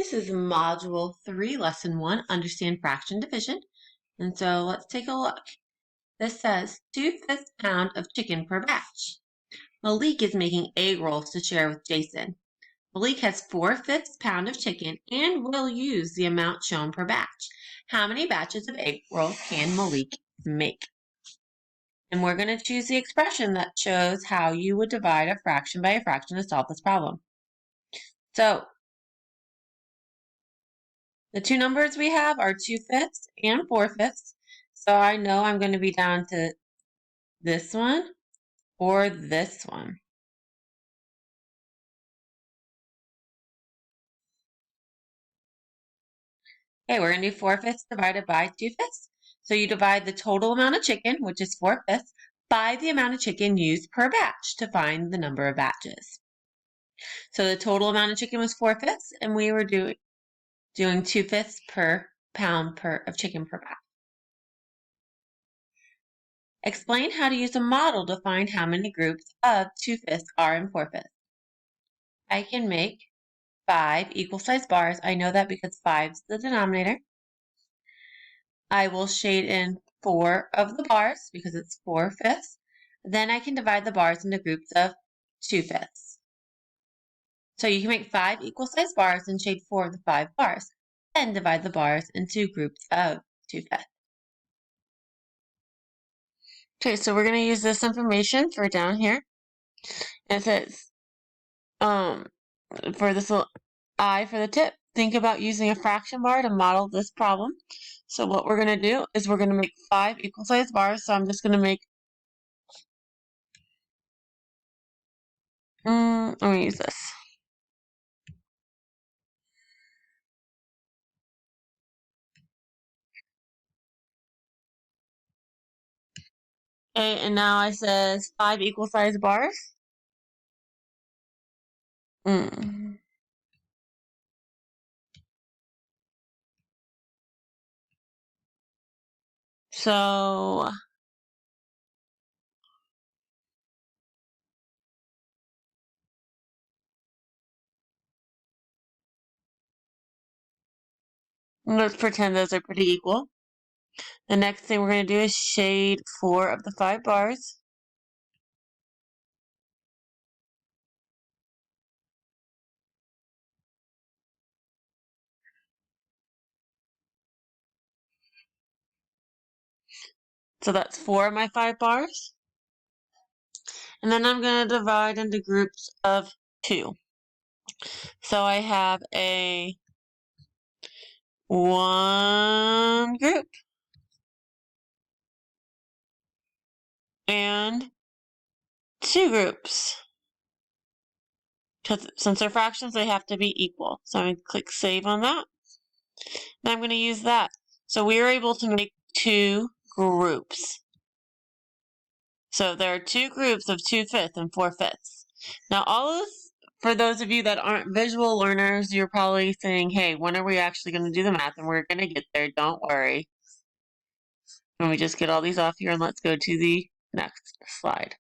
This is Module 3, Lesson 1, Understand Fraction Division. And so let's take a look. This says 2/5 pound of chicken per batch. Malik is making egg rolls to share with Jason. Malik has 4/5 pound of chicken and will use the amount shown per batch. How many batches of egg rolls can Malik make? And we're going to choose the expression that shows how you would divide a fraction by a fraction to solve this problem. So the two numbers we have are 2/5 and 4/5. So I know I'm going to be down to this one or this one. Okay, we're going to do 4/5 divided by 2/5. So you divide the total amount of chicken, which is 4/5, by the amount of chicken used per batch to find the number of batches. So the total amount of chicken was 4/5, and we were doing 2/5 per pound of chicken per batch. Explain how to use a model to find how many groups of 2/5 are in 4/5. I can make 5 equal-sized bars. I know that because 5 is the denominator. I will shade in 4 of the bars because it's 4/5. Then I can divide the bars into groups of 2/5. So you can make 5 equal-sized bars and shade 4 of the 5 bars. Then divide the bars into groups of 2/5. Okay, so we're going to use this information for down here. It says, for this little I for the tip, think about using a fraction bar to model this problem. So what we're going to do is we're going to make 5 equal-sized bars. So I'm just going to make, I'm going to use this. Okay, and now it says 5 equal-sized bars. So let's pretend those are pretty equal. The next thing we're going to do is shade 4 of the 5 bars. So that's 4 of my 5 bars. And then I'm going to divide into groups of 2. So I have a 1 group and 2 groups. Because since they're fractions, they have to be equal. So I'm going to click Save on that. And I'm going to use that. So we were able to make 2 groups. So there are 2 groups of 2/5 and 4/5. Now all of this, for those of you that aren't visual learners, you're probably saying, hey, when are we actually going to do the math? And we're going to get there, don't worry. Let me just get all these off here and let's go to the next slide.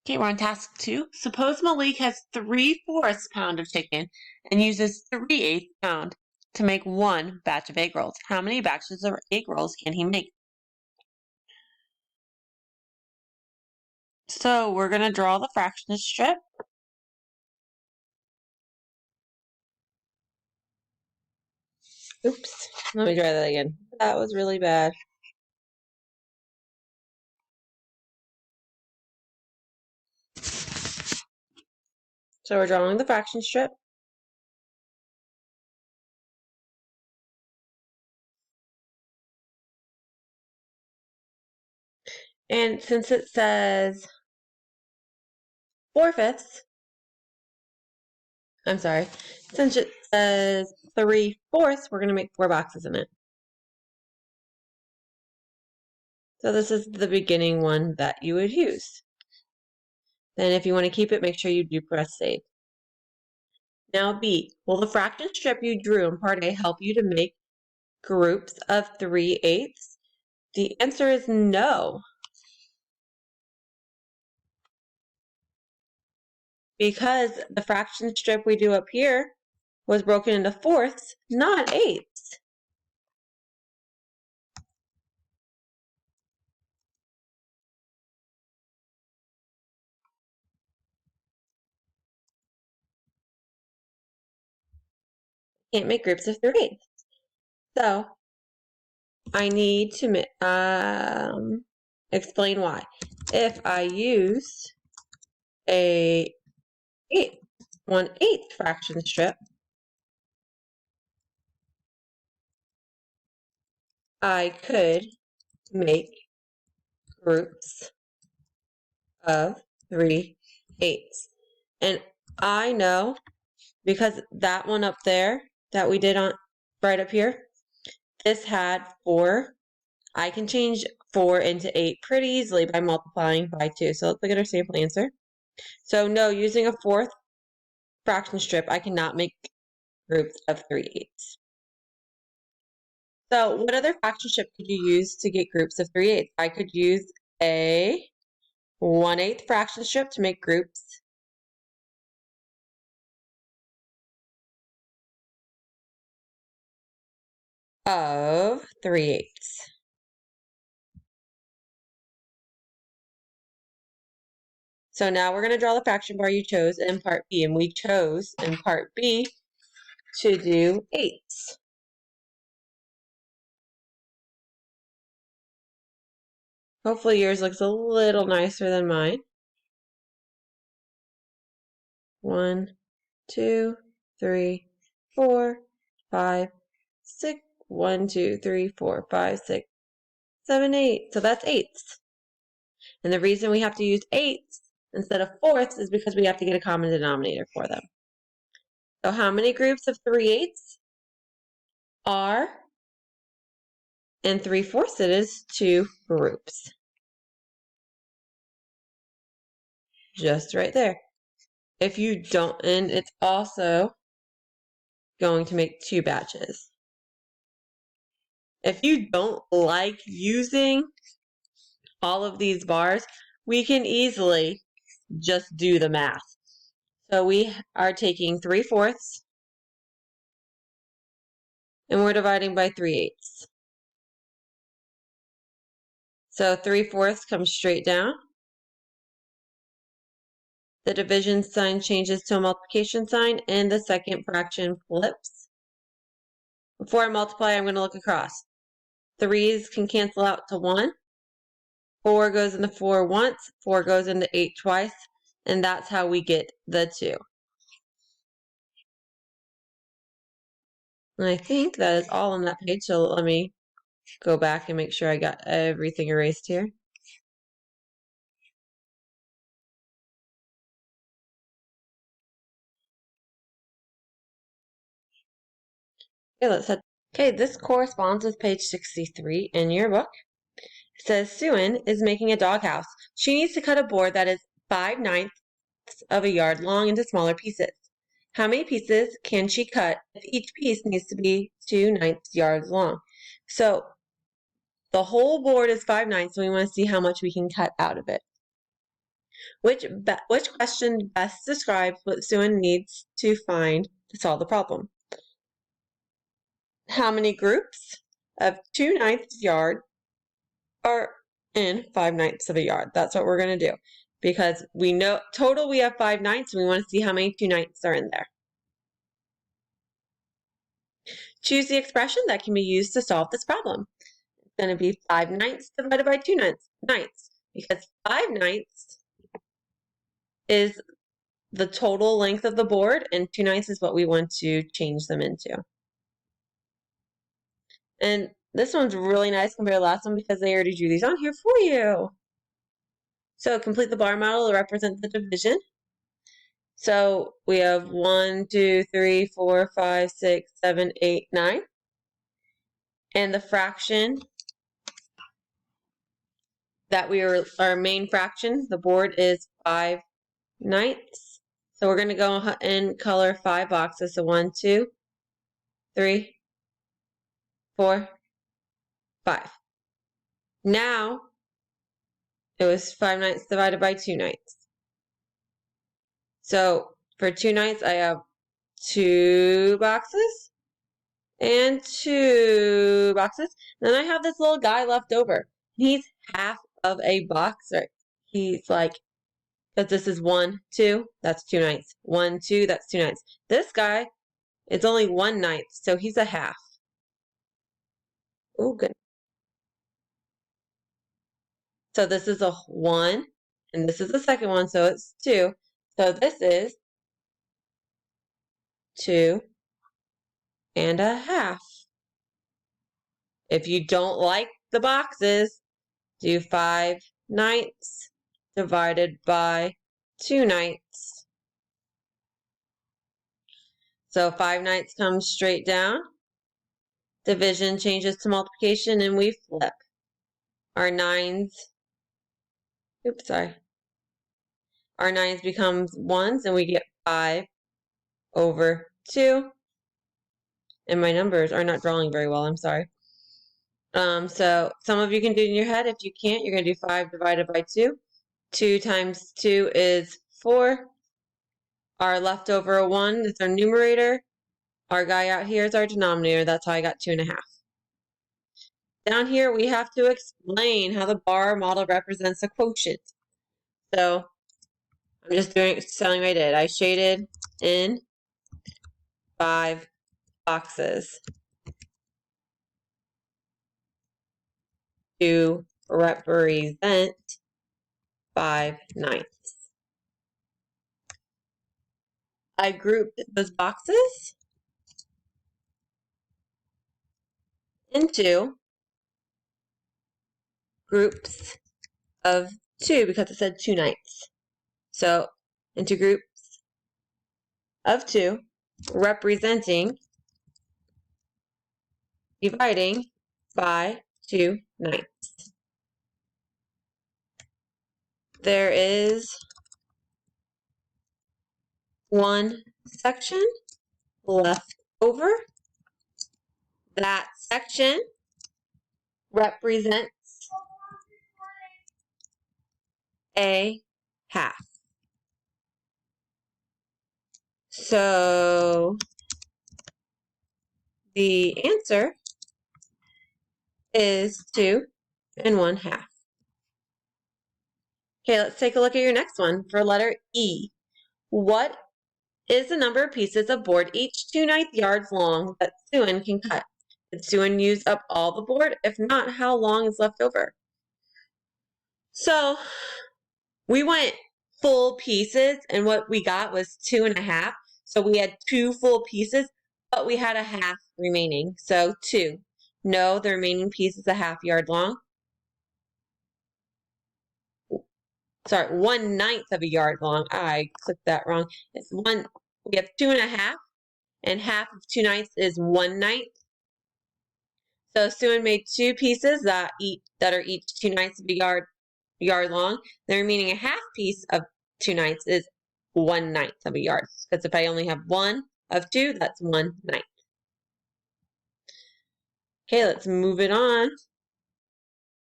Okay, we're on task 2. Suppose Malik has 3/4 pound of chicken and uses 3/8 pound to make 1 batch of egg rolls. How many batches of egg rolls can he make? So we're going to draw the fraction strip. Oops, let me try that again. That was really bad. So we're drawing the fraction strip. And since it says 4/5, since it says 3/4, we're going to make 4 boxes in it. So this is the beginning one that you would use. Then if you want to keep it, make sure you do press save. Now B, will the fraction strip you drew in part A help you to make groups of 3/8? The answer is no. because the fraction strip we do up here was broken into fourths, not eighths. Can't make groups of 3/8. So I need to explain why. If I use a 1/8 fraction strip, I could make groups of 3/8. And I know because that one up there that we did on right up here, this had 4. I can change 4 into 8 pretty easily by multiplying by 2. So let's look at our sample answer. So no, using a fourth fraction strip, I cannot make groups of 3/8. So what other fraction strip could you use to get groups of 3/8? I could use a 1/8 fraction strip to make groups of 3/8. So now we're going to draw the fraction bar you chose in part B, and we chose in part B to do 8s. Hopefully yours looks a little nicer than mine. 1, 2, 3, 4, 5, 6. 1, 2, 3, 4, 5, 6, 7, 8. So that's eighths. And the reason we have to use eighths instead of fourths is because we have to get a common denominator for them. So how many groups of 3/8 are? And 3/4 it is 2 groups. Just right there. If you don't, and it's also going to make 2 batches. If you don't like using all of these bars, we can easily just do the math. So we are taking 3/4 and we're dividing by 3/8. So 3/4 comes straight down. The division sign changes to a multiplication sign and the second fraction flips. Before I multiply, I'm going to look across. 3's can cancel out to 1. 4 goes into 4 once, 4 goes into 8 twice, and that's how we get the 2. And I think that is all on that page, so let me go back and make sure I got everything erased here. Okay, let's head. Okay, this corresponds with page 63 in your book. It says Suan is making a doghouse. She needs to cut a board that is 5/9 of a yard long into smaller pieces. How many pieces can she cut if each piece needs to be 2/9 yards long? So the whole board is 5/9, so we want to see how much we can cut out of it. Which question best describes what Suan needs to find to solve the problem? How many groups of 2/9 yard are in 5/9 of a yard? That's what we're going to do. Because we know total we have 5/9, so we want to see how many 2/9 are in there. Choose the expression that can be used to solve this problem. It's going to be 5/9 divided by 2/9, because 5/9 is the total length of the board, and 2/9 is what we want to change them into. And this one's really nice compared to the last one because they already drew these on here for you. So complete the bar model to represent the division. So we have 1, 2, 3, 4, 5, 6, 7, 8, 9. And the fraction that our main fraction, the board is 5/9. So we're going to go and color 5 boxes. So 1, 2, 3, 4, 5. Now it was 5/9 divided by 2/9. So for 2/9, I have 2 boxes and 2 boxes. Then I have this little guy left over. He's half of a box, right? He's like, because this is 1, 2, that's 2/9. 1, 2, that's 2/9. This guy, it's only 1/9, so he's a half. Oh, good. So this is a 1, and this is the second one, so it's 2. So this is 2 and a half. If you don't like the boxes, do 5/9 divided by 2/9. So 5/9 comes straight down. Division changes to multiplication, and we flip. Our 9s, oops, sorry. Our 9s becomes 1s, and we get 5/2. And my numbers are not drawing very well, I'm sorry. So some of you can do it in your head. If you can't, you're going to do 5 divided by 2. 2 times 2 is 4. Our leftover 1 is our numerator. Our guy out here is our denominator. That's how I got 2.5. Down here, we have to explain how the bar model represents a quotient. So I'm just telling what I did. I shaded in 5 boxes to represent 5/9. I grouped those boxes into groups of 2 because it said 2/9. So into groups of 2 representing dividing by 2/9. There is one section left over. That section represents a half. So the answer is 2 1/2. Okay, let's take a look at your next one for letter E. What is the number of pieces of board each 2/9 yards long that Suan can cut? Did Suan use up all the board? If not, how long is left over? So we went full pieces, and what we got was 2.5. So we had 2 full pieces, but we had a half remaining. So 2. No, the remaining piece is a half yard long. Sorry, 1/9 of a yard long. I clicked that wrong. It's 1. We have 2.5, and half of 2/9 is 1/9. So Suan made 2 pieces that are each 2/9 of a yard long. The remaining a half piece of 2/9 is 1/9 of a yard. Because if I only have 1 of 2, that's 1/9. Okay, let's move it on.